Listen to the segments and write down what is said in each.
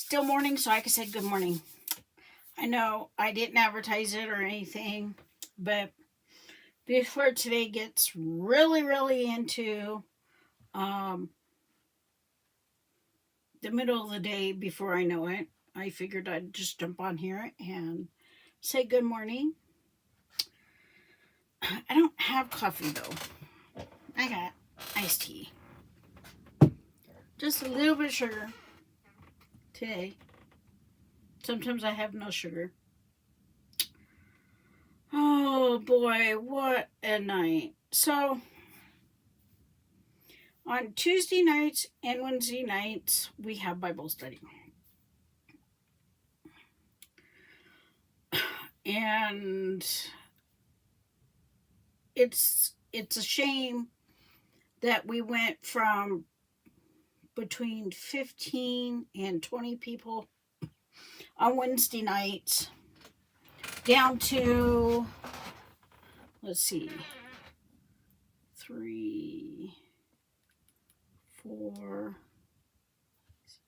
still morning, so I can say good morning. I know I didn't advertise it or anything, but before today gets really into um, the middle of the day, before I know it, I figured I'd just jump on here and say good morning. I don't have coffee though. I got iced tea. Just a little bit of sugar today. Sometimes I have no sugar. Oh boy, what a night. So, on Tuesday nights and Wednesday nights, we have Bible study. And it's a shame that we went from between 15 and 20 people on Wednesday nights down to, let's see, 3, 4, 6,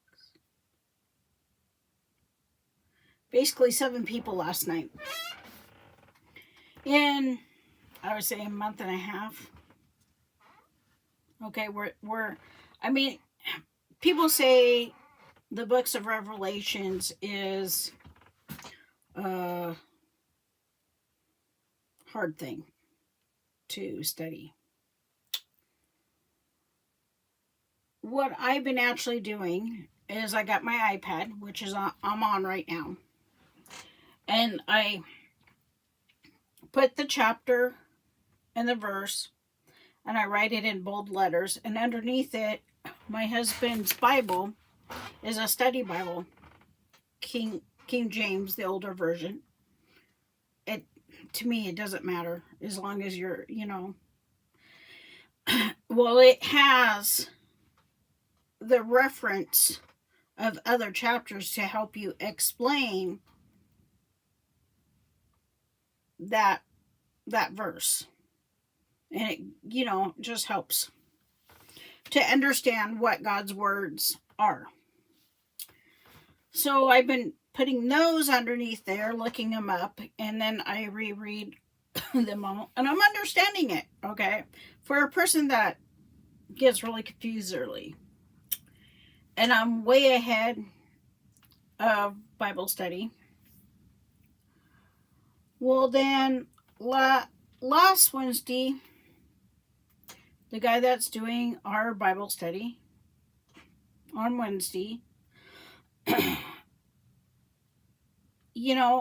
basically 7 people last night. In, I would say, a month and a half. Okay, I mean, people say the books of Revelations is a hard thing to study. What I've been actually doing is I got my iPad, which is I'm on right now, and I put the chapter and the verse, and I write it in bold letters, and underneath it, my husband's Bible is a study Bible, King James, the older version. To me, it doesn't matter as long as you're, well, it has the reference of other chapters to help you explain that verse. And it, just helps to understand what God's words are. So I've been putting those underneath there, looking them up, and then I reread them all, and I'm understanding it, okay? For a person that gets really confused early. And I'm way ahead of Bible study. Well, then, last Wednesday, the guy that's doing our Bible study on Wednesday,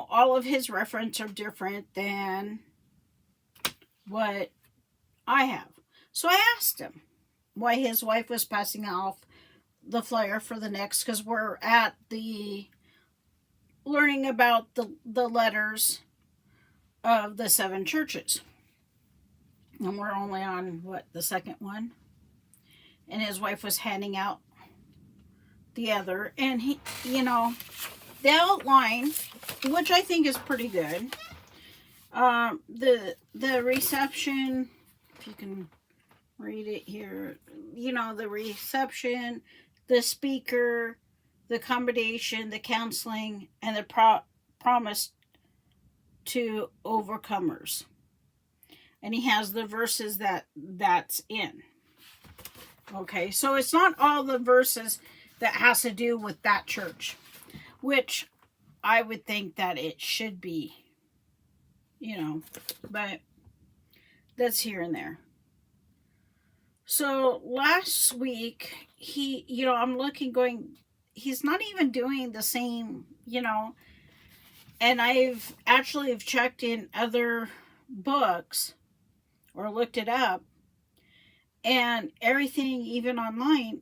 all of his references are different than what I have. So I asked him why his wife was passing off the flyer for the next, because we're at the learning about the letters of the 7 churches. And we're only on, the second one? And his wife was handing out the other. And he, the outline, which I think is pretty good. The reception, if you can read it here, the reception, the speaker, the accommodation, the counseling, and the promise to overcomers. And he has the verses that's in. Okay, so it's not all the verses that has to do with that church, which I would think that it should be, but that's here and there. So last week, I'm looking going, he's not even doing the same, and I've actually checked in other books or looked it up, and everything, even online,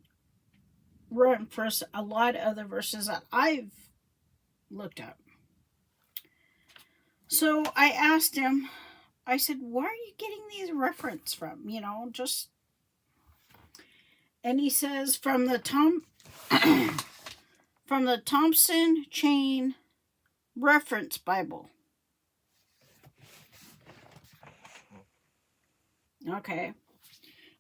reference a lot of the verses that I've looked up. So I asked him, I said, where are you getting these reference from? And he says, from the Thompson Chain Reference Bible. Okay.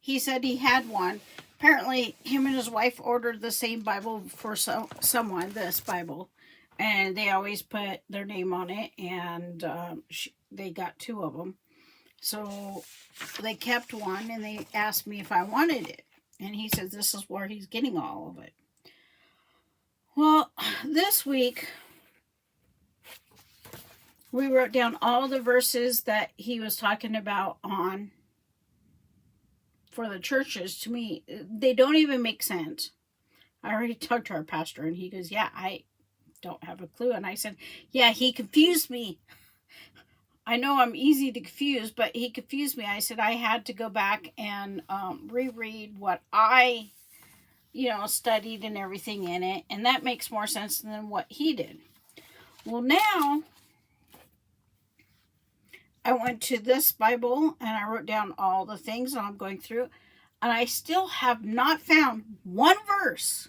He said he had one. apparently him and his wife ordered the same Bible for someone, this Bible, and they always put their name on it, and they got 2 of them. So they kept one, and they asked me if I wanted it, and he says this is where he's getting all of it. Well, this week we wrote down all the verses that he was talking about on for the churches. To me, they don't even make sense. I already talked to our pastor, and he goes, yeah, I don't have a clue. And I said, yeah, he confused me. I know I'm easy to confuse, but he confused me. I said I had to go back and reread what I, studied and everything in it, and that makes more sense than what he did. Well, now I went to this Bible and I wrote down all the things that I'm going through, and I still have not found one verse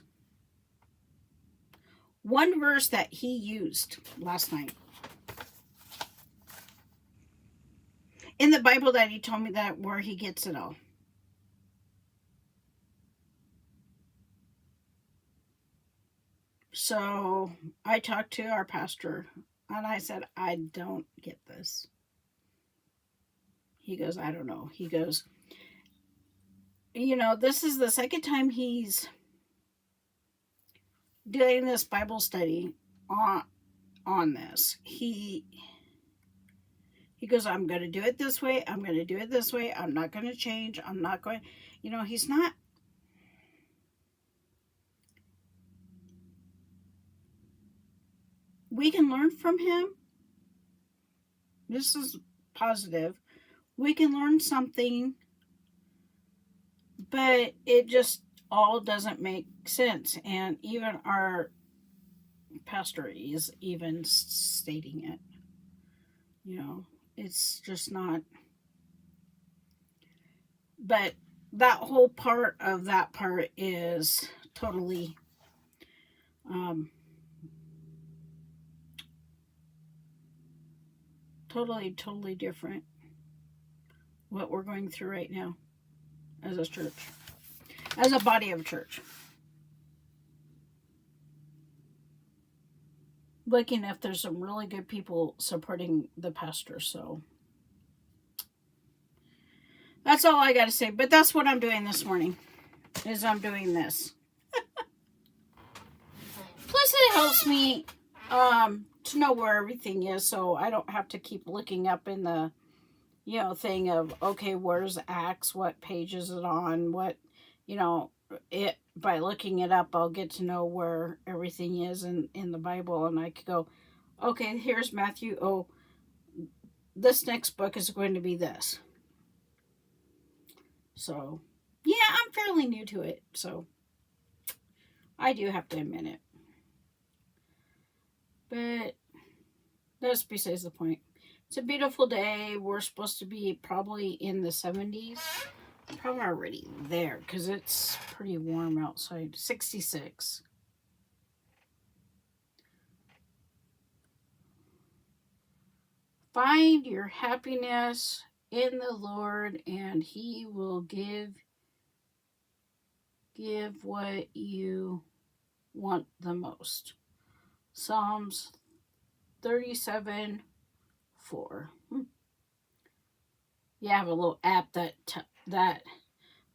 that he used last night in the Bible that he told me that where he gets it all. So I talked to our pastor and I said, I don't get this. He goes, I don't know. He goes, this is the second time he's doing this Bible study on this. He goes, I'm going to do it this way. I'm going to do it this way. I'm not going to change. I'm not going, he's not. We can learn from him. This is positive. We can learn something, but it just all doesn't make sense. And even our pastor is even stating it. It's just not. But that whole part of that part is totally totally different what we're going through right now as a church, as a body of church. Looking if there's some really good people supporting the pastor, so that's all I got to say. But that's what I'm doing this morning, is I'm doing this. Plus it helps me to know where everything is, so I don't have to keep looking up in the thing of, okay, where's Acts, what page is it on, what, it, by looking it up, I'll get to know where everything is in the Bible, and I could go, okay, here's Matthew, oh, this next book is going to be this. So, yeah, I'm fairly new to it, so I do have to admit it. But that's besides the point. It's a beautiful day. We're supposed to be probably in the 70s. I'm probably already there because it's pretty warm outside. 66. Find your happiness in the Lord, and He will give what you want the most. Psalms 37:4. You have a little app that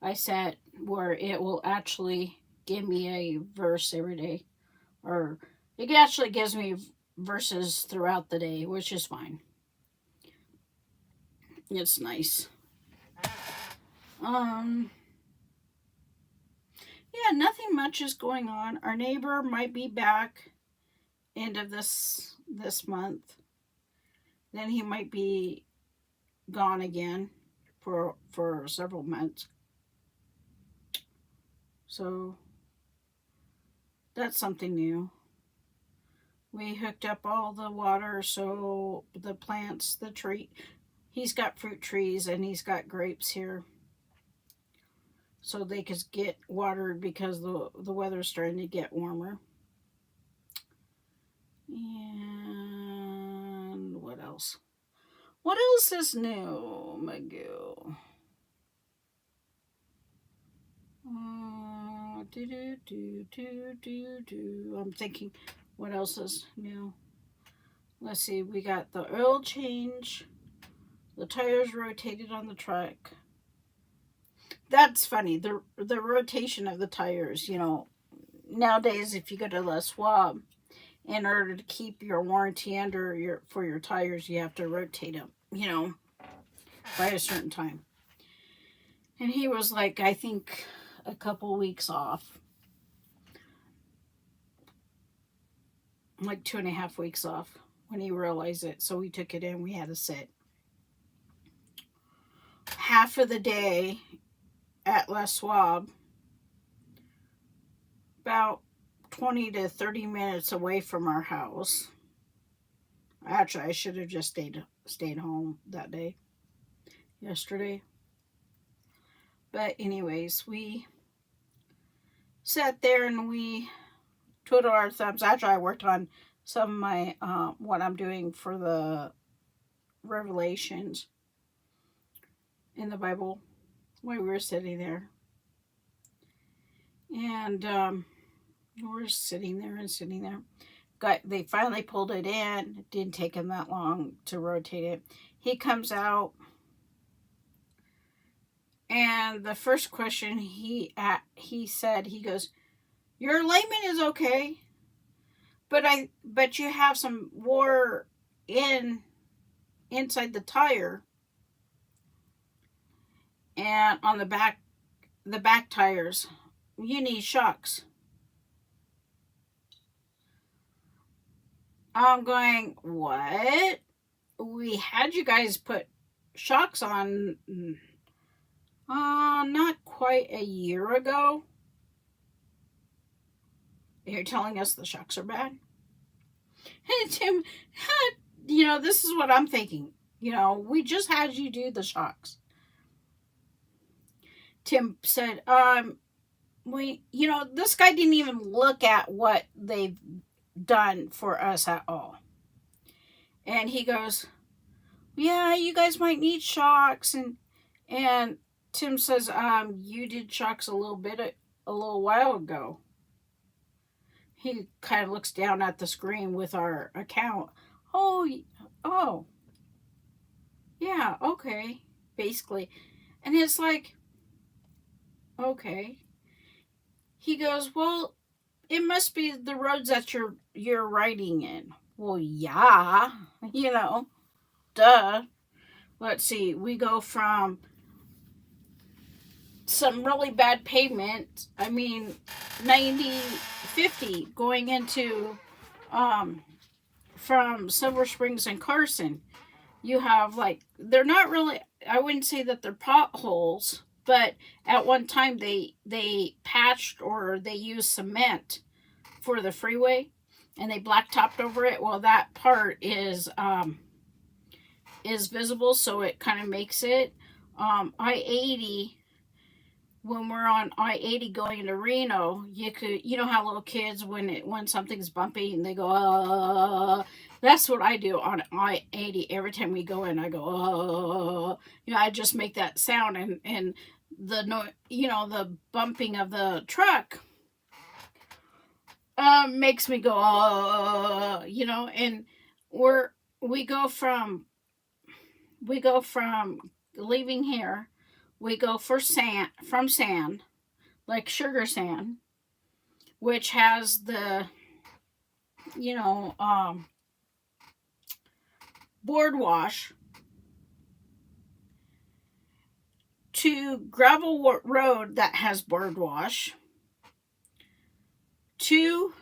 I set where it will actually give me a verse every day, or it actually gives me verses throughout the day, which is fine. It's nice. Yeah, nothing much is going on. Our neighbor might be back end of this month. Then he might be gone again for several months. So that's something new. We hooked up all the water, so the plants, the tree, he's got fruit trees and he's got grapes here, so they could get watered because the weather's starting to get warmer. And what else? What else is new, Magoo? I'm thinking, what else is new? Let's see. We got the oil change. The tires rotated on the truck. That's funny. The rotation of the tires. Nowadays, if you go to the swab, in order to keep your warranty under your tires, you have to rotate them. By a certain time. And he was like, I think a couple weeks off. Like 2.5 weeks off when he realized it. So we took it in. We had to sit half of the day at La Swab, about 20 to 30 minutes away from our house. Actually, I should have just stayed home that day, yesterday. But anyways, we sat there and we twiddled our thumbs. Actually, I worked on some of my, what I'm doing for the Revelations in the Bible while we were sitting there. And we're sitting there and sitting there. They finally pulled it in. It didn't take him that long to rotate it. He comes out. And the first question he said, he goes, "Your alignment is okay, but you have some wear inside the tire and on the back tires. You need shocks." I'm going, what? We had you guys put shocks on not quite a year ago. You're telling us the shocks are bad? Hey, Tim, this is what I'm thinking. We just had you do the shocks. Tim said, this guy didn't even look at what they've done for us at all. And he goes, yeah, you guys might need shocks. And Tim says, you did shocks a little while ago. He kind of looks down at the screen with our account. Oh, yeah, okay, basically. And it's like, okay. He goes, well, it must be the roads that you're riding in. Well, yeah, duh. Let's see, we go from some really bad pavement, 90-50 going into from Silver Springs and Carson. You have they're not really, I wouldn't say that they're potholes, but at one time they patched or they used cement for the freeway and they blacktopped over it. Well, that part is visible, so it kind of makes it. I-80, when we're on I-80 going to Reno, you know how little kids, when something's bumpy and they go, that's what I do on I-80. Every time we go in, I go, I just make that sound, and the bumping of the truck makes me go, and we go from leaving here. We go from sand, like sugar sand, which has the, board wash, to gravel road that has board wash, to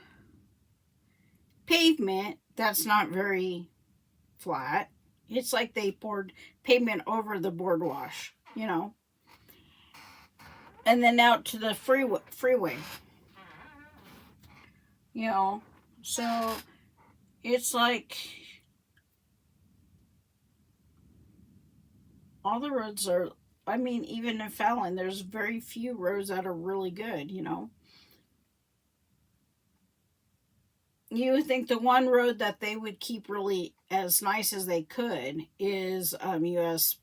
pavement that's not very flat. It's like they poured pavement over the board wash, and then out to the freeway, so it's like all the roads are, even in Fallon, there's very few roads that are really good, You would think the one road that they would keep really as nice as they could is US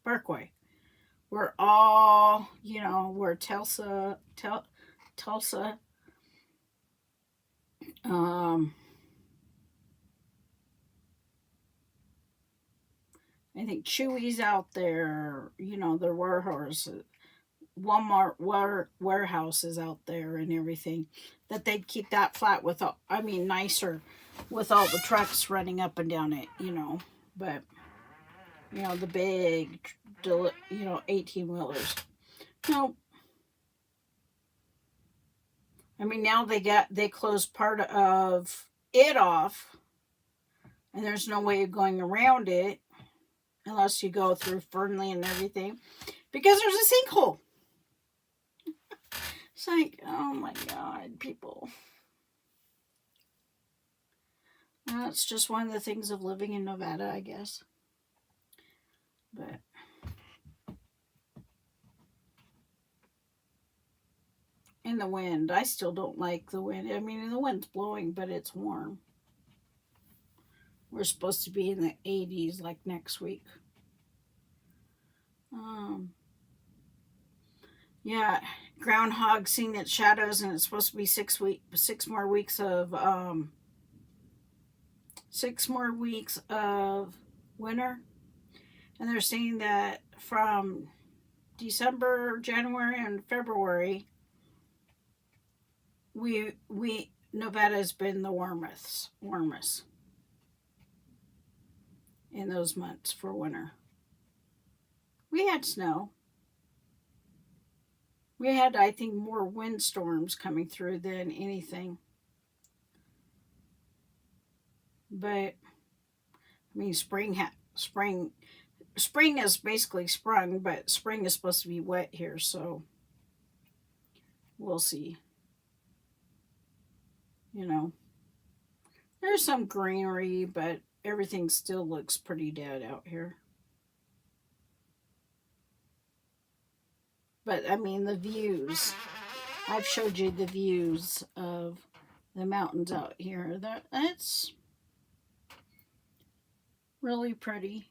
Parkway. we're all, you know, we're Tulsa, um, I think Chewy's out there, you know, the Walmart warehouse is out there and everything. That they'd keep that flat with, I mean, nicer with all the trucks running up and down it, you know. But, you know, the big, you know, 18 wheelers. No, I mean, now they closed part of it off, and there's no way of going around it unless you go through Fernley and everything because there's a sinkhole. It's like, oh my God, people. That's just one of the things of living in Nevada, I guess. But in the wind, I still don't like the wind. I mean, the wind's blowing, but it's warm. We're supposed to be in the 80s like next week. Yeah, groundhog seen its shadows, and it's supposed to be 6 more weeks of 6 more weeks of winter, and they're saying that from December, January, and February, we Nevada's been the warmest in those months for winter. We had snow. We had, I think, more windstorms coming through than anything. But I mean, spring is basically sprung, but spring is supposed to be wet here, so we'll see. You know, there's some greenery, but everything still looks pretty dead out here. But I mean, the views. I've showed you the views of the mountains out here. It's really pretty.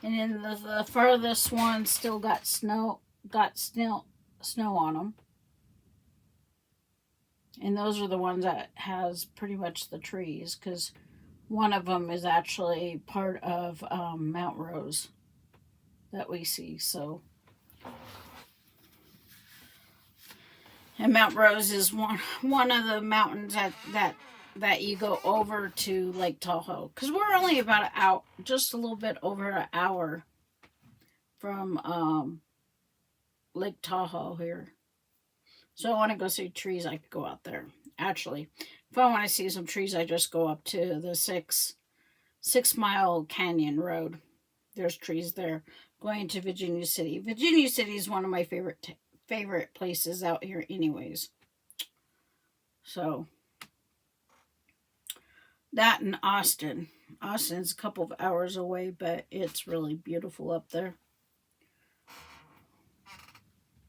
And then the furthest one still got snow on them. And those are the ones that has pretty much the trees, because one of them is actually part of Mount Rose that we see. So, and Mount Rose is one of the mountains that you go over to Lake Tahoe, because we're only about just a little bit over an hour from Lake Tahoe here. So I want to go see trees, I could go out there. Actually, if I want to see some trees, I just go up to the 6 Mile Canyon Road. There's trees there going to Virginia City. Virginia City is one of my favorite places out here anyways. So that and Austin. Austin's a couple of hours away, but it's really beautiful up there.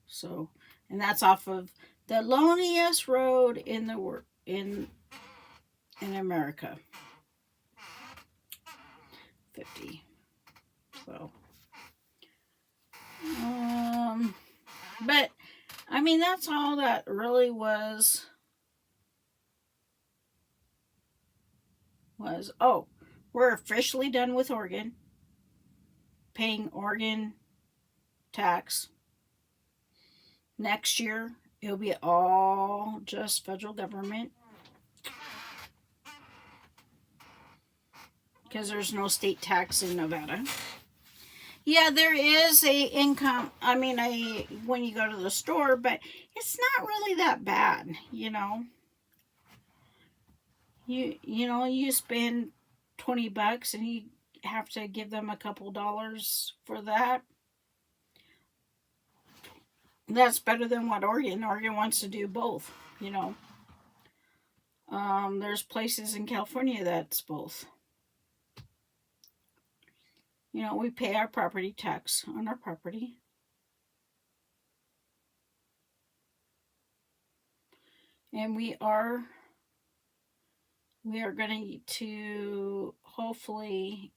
So, and that's off of the loneliest road in America. 50. So, but I mean, that's all that really was. Oh, we're officially done with Oregon, paying Oregon tax. Next year, it'll be all just federal government, because there's no state tax in Nevada. Yeah, there is a income. I mean, when you go to the store, but it's not really that bad, you know. You spend $20 and you have to give them a couple dollars for that. That's better than what Oregon wants to do both, you know. There's places in California that's both. You know, we pay our property tax on our property. And we are going to hopefully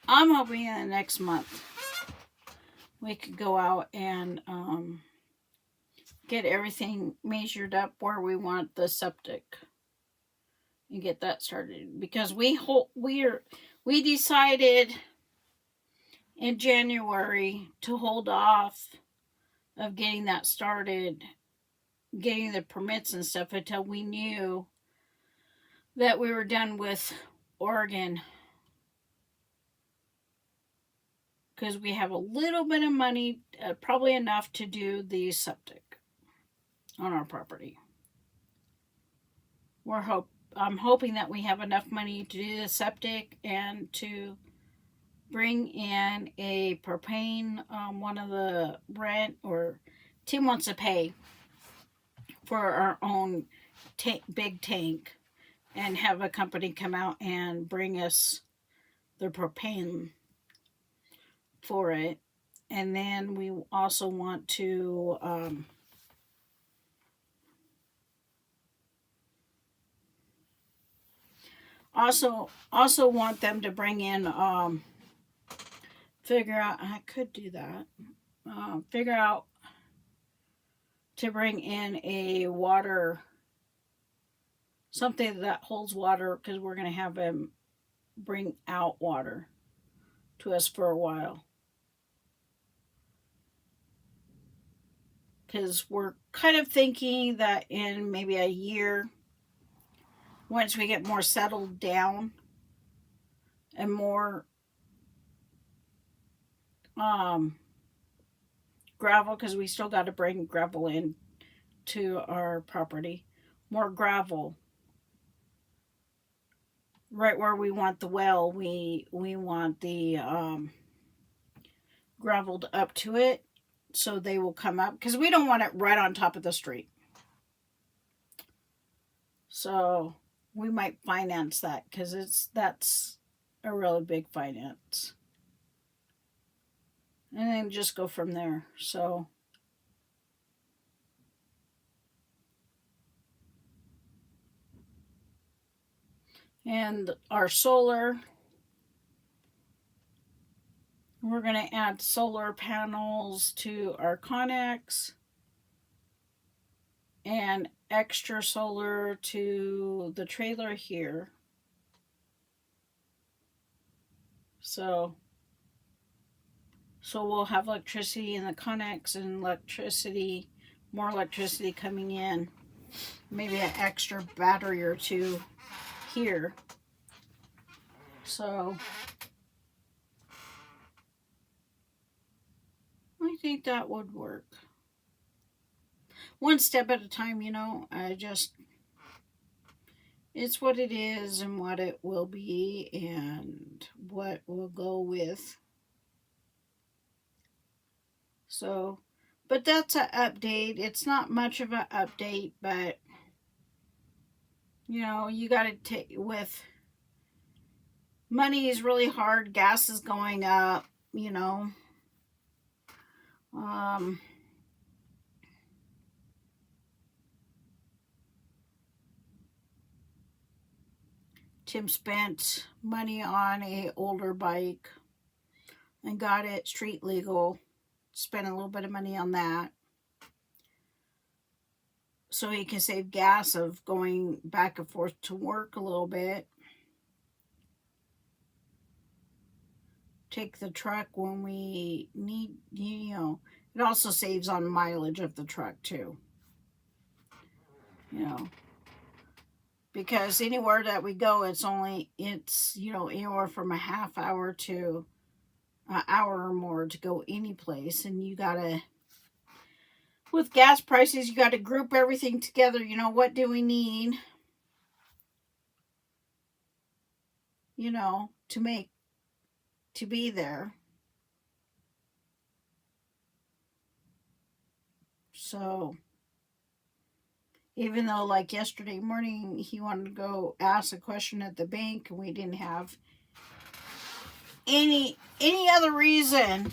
I'm hoping in the next month, we could go out and get everything measured up where we want the septic and get that started, because we decided in January to hold off of getting that started, getting the permits and stuff until we knew that we were done with Oregon, because we have a little bit of money, probably enough to do the septic on our property. I'm hoping that we have enough money to do the septic and to bring in a propane, one of the rent, or Tim wants to pay for our own big tank, and have a company come out and bring us the propane for it. And then we also want to also want them to bring in figure out, I could do that, figure out to bring in a water, something that holds water, because we're going to have them bring out water to us for a while, because we're kind of thinking that in maybe a year, once we get more settled down and more gravel, because we still got to bring gravel in to our property, more gravel right where we want the well, we want the graveled up to it, so they will come up, because we don't want it right on top of the street. So we might finance that, because that's a really big finance, and then just go from there. So and our solar, we're going to add solar panels to our Connex and extra solar to the trailer here. So we'll have electricity in the Connex and more electricity coming in. Maybe an extra battery or two here. So I think that would work. One step at a time, it's what it is and what it will be and what we'll go with. So, but that's an update. It's not much of an update, but you got to take with money is really hard. Gas is going up, Tim spent money on a older bike and got it street legal. Spent a little bit of money on that, so he can save gas of going back and forth to work a little bit. Take the truck when we need, it also saves on mileage of the truck too. Because anywhere that we go, it's anywhere from a half hour to an hour or more to go any place. And with gas prices, you got to group everything together. What do we need, to be there. So even though, like yesterday morning, he wanted to go ask a question at the bank, and we didn't have any other reason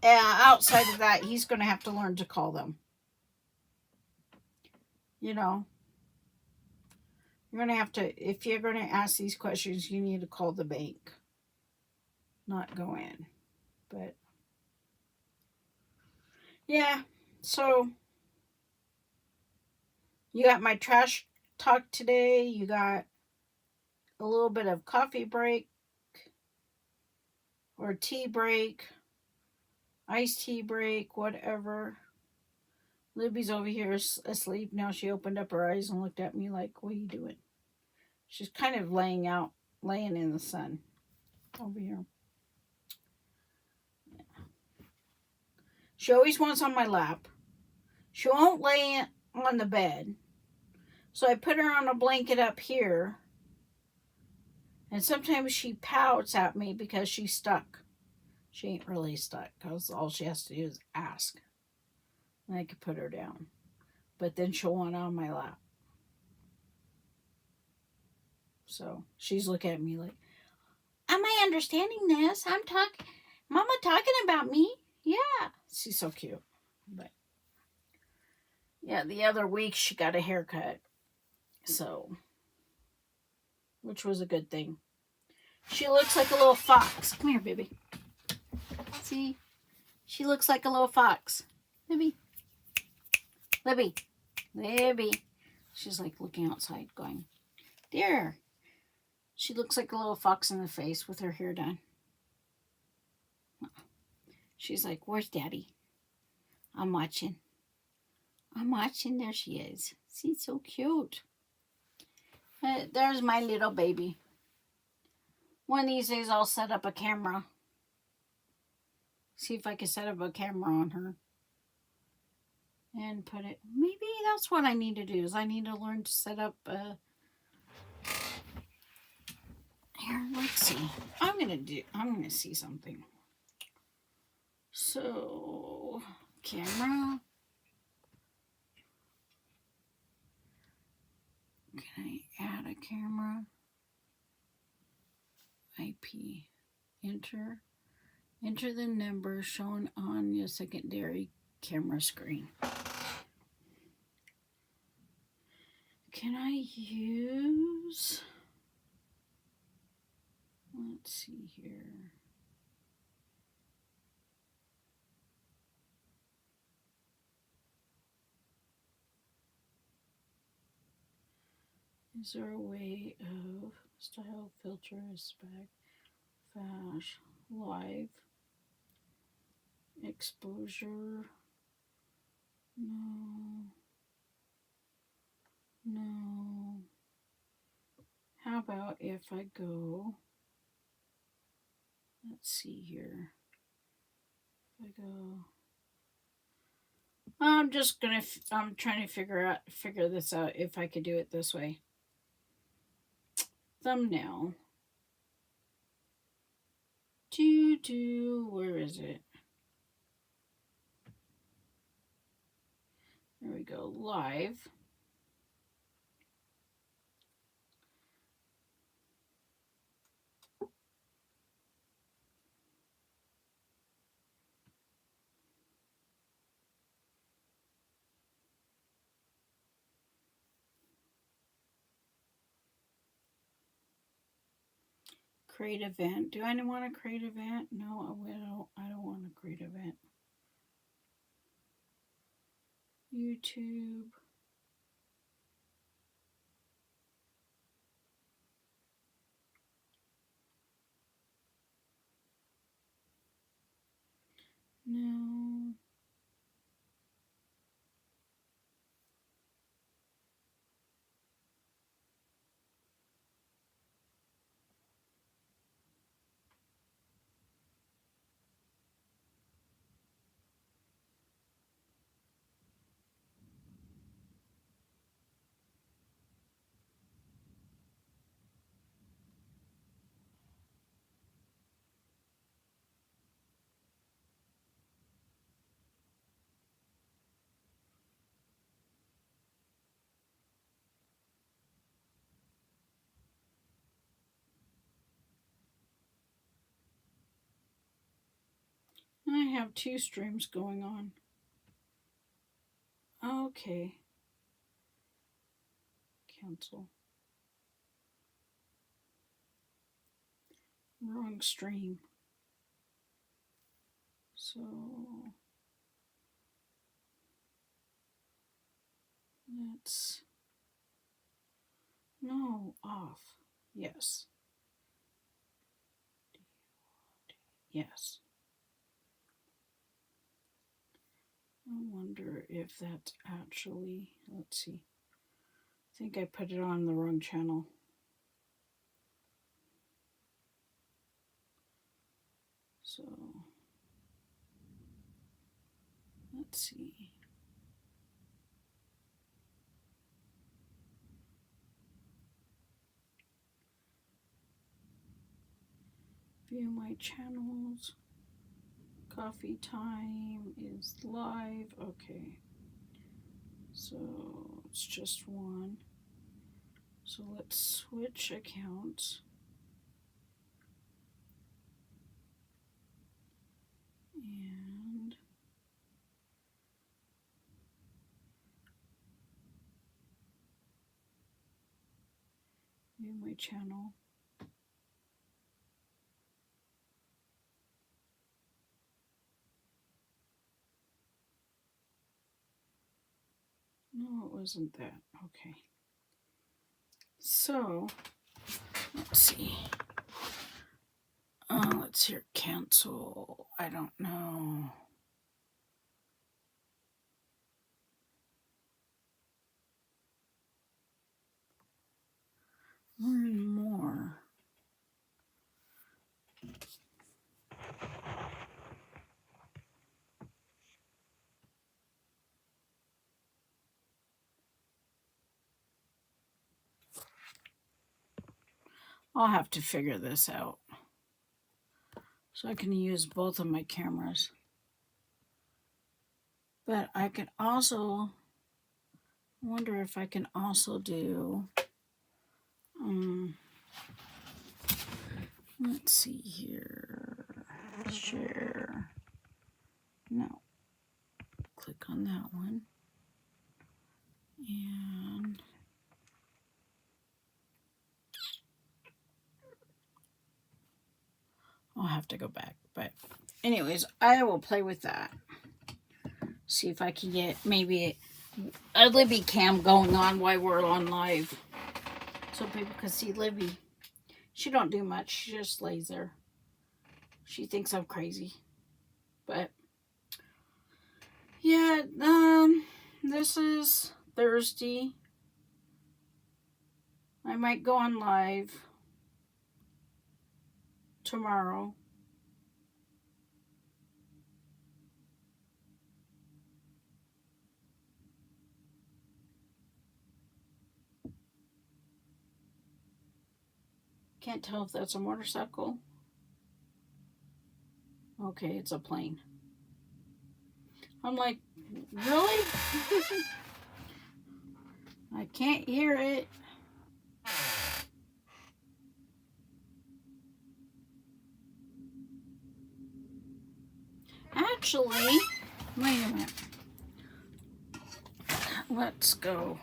outside of that, he's going to have to learn to call them. You're going to have to, if you're going to ask these questions, you need to call the bank, not go in. But Yeah, so you got my trash talk today. You got a little bit of coffee break or tea break, iced tea break, whatever. Libby's over here asleep now. She opened up her eyes and looked at me like, "What are you doing?" She's kind of laying in the sun over here. She always wants on my lap. She won't lay on the bed. So I put her on a blanket up here. And sometimes she pouts at me because she's stuck. She ain't really stuck because all she has to do is ask. And I can put her down. But then she'll want on my lap. So she's looking at me like, "Am I understanding this? Mama talking about me?" Yeah. She's so cute. But yeah, the other week she got a haircut. So, which was a good thing. She looks like a little fox. Come here, baby. See? She looks like a little fox. Libby. Libby. Libby. She's like looking outside going, "Dear." She looks like a little fox in the face with her hair done. She's like, "Where's Daddy?" I'm watching. I'm watching. There she is. She's so cute. There's my little baby. One of these days I'll set up a camera. See if I can set up a camera on her. And put it. Maybe that's what I need to do. Is I need to learn to set up here, let's see. I'm gonna see something. So camera. Can I add a camera? IP. Enter. Enter the number shown on your secondary camera screen. Can I use... Let's see here. Is there a way of style, filter, spec, flash, live, exposure? No. No. How about if I go, let's see here. If I go, I'm trying to figure this out if I could do it this way. Thumbnail. Where is it? There we go. Live. Create event. Do I want to create event? No, I don't want to create event. YouTube. No. I have 2 streams going on. Okay. Cancel. Wrong stream. So Let's, no, off. Yes. Yes. I wonder if that's actually, let's see. I think I put it on the wrong channel. So, let's see. View my channels. Coffee time is live. Okay. So it's just one. So let's switch accounts. And view my channel. No, it wasn't that. Okay. So, let's see. Let's hear cancel. I don't know. Learn more. I'll have to figure this out so I can use both of my cameras. But I can also wonder if I can also do, let's see here, share. No, click on that one. And I'll have to go back. But anyways, I will play with that. See if I can get maybe a Libby cam going on while we're on live. So people can see Libby. She don't do much. She just lays there. She thinks I'm crazy. But yeah, this is Thursday. I might go on live tomorrow. Can't tell if that's a motorcycle. Okay, it's a plane. I'm like, really? I can't hear it. Actually, wait a minute. Let's go.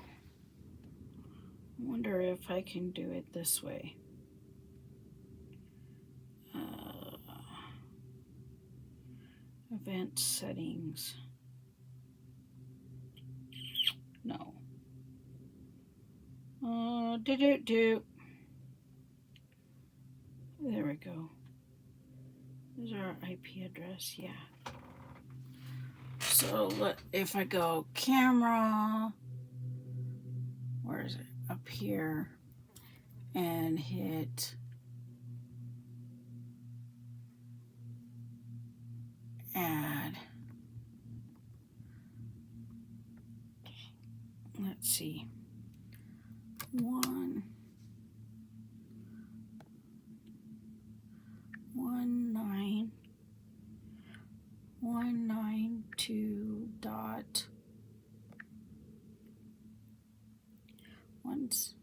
I wonder if I can do it this way. Event settings. No. There we go. Is our IP address? Yeah. So if I go camera, where is it? Up here, and hit add. Let's see. 19192 dot once.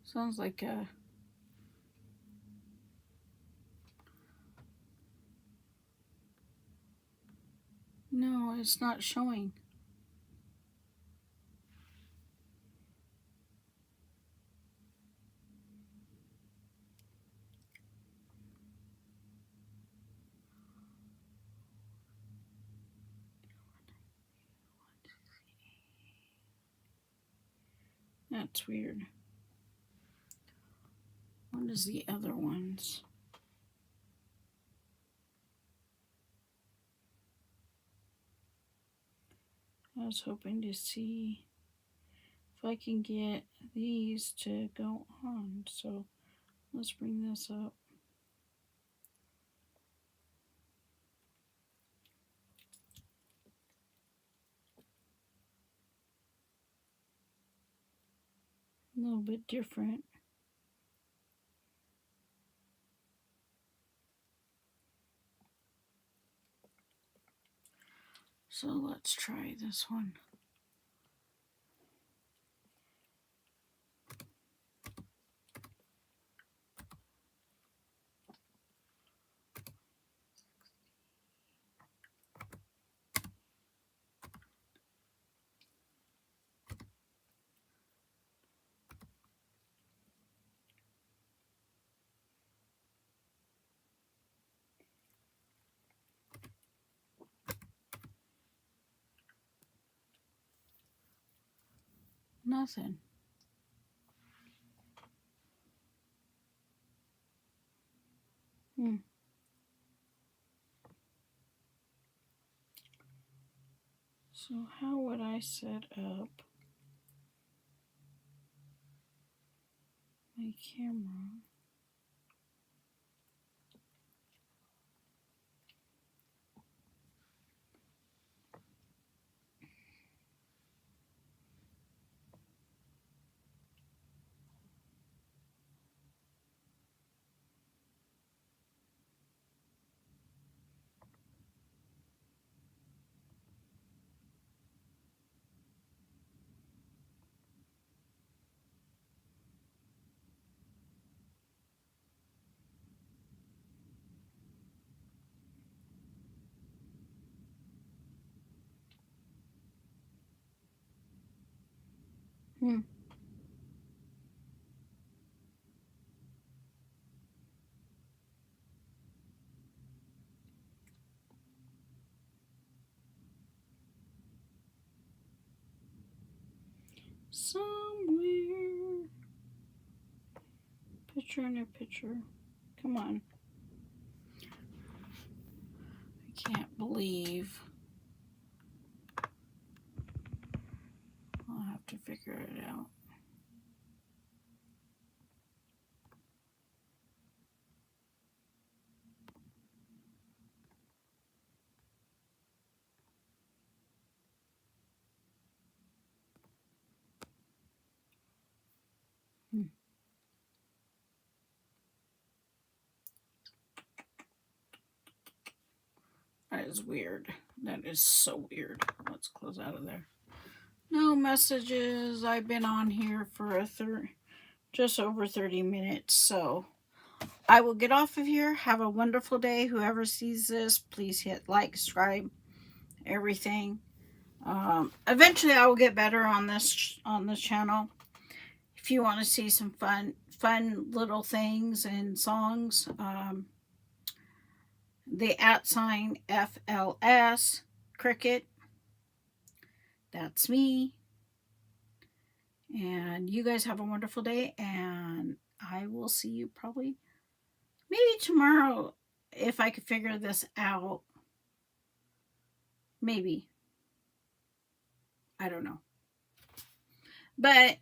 Sounds like a... No, it's not showing. That's weird. What is the other ones? I was hoping to see if I can get these to go on. So let's bring this up. A little bit different. So let's try this one. Nothing. So how would I set up my camera? Somewhere. Picture in a picture. Come on. I can't believe. I'll have to figure it out. That is weird. That is so weird. Let's close out of there. No messages. I've been on here for just over 30 minutes. So I will get off of here. Have a wonderful day. Whoever sees this, please hit like, subscribe, everything. Eventually I will get better on this channel. If you want to see some fun little things and songs, the @ FLS Cricket, that's me. And you guys have a wonderful day, and I will see you probably maybe tomorrow if I could figure this out. Maybe. I don't know. But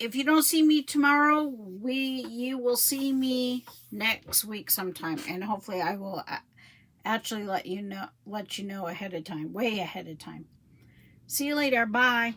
if you don't see me tomorrow, you will see me next week sometime, and hopefully I will actually let you know ahead of time, way ahead of time. See you later. Bye.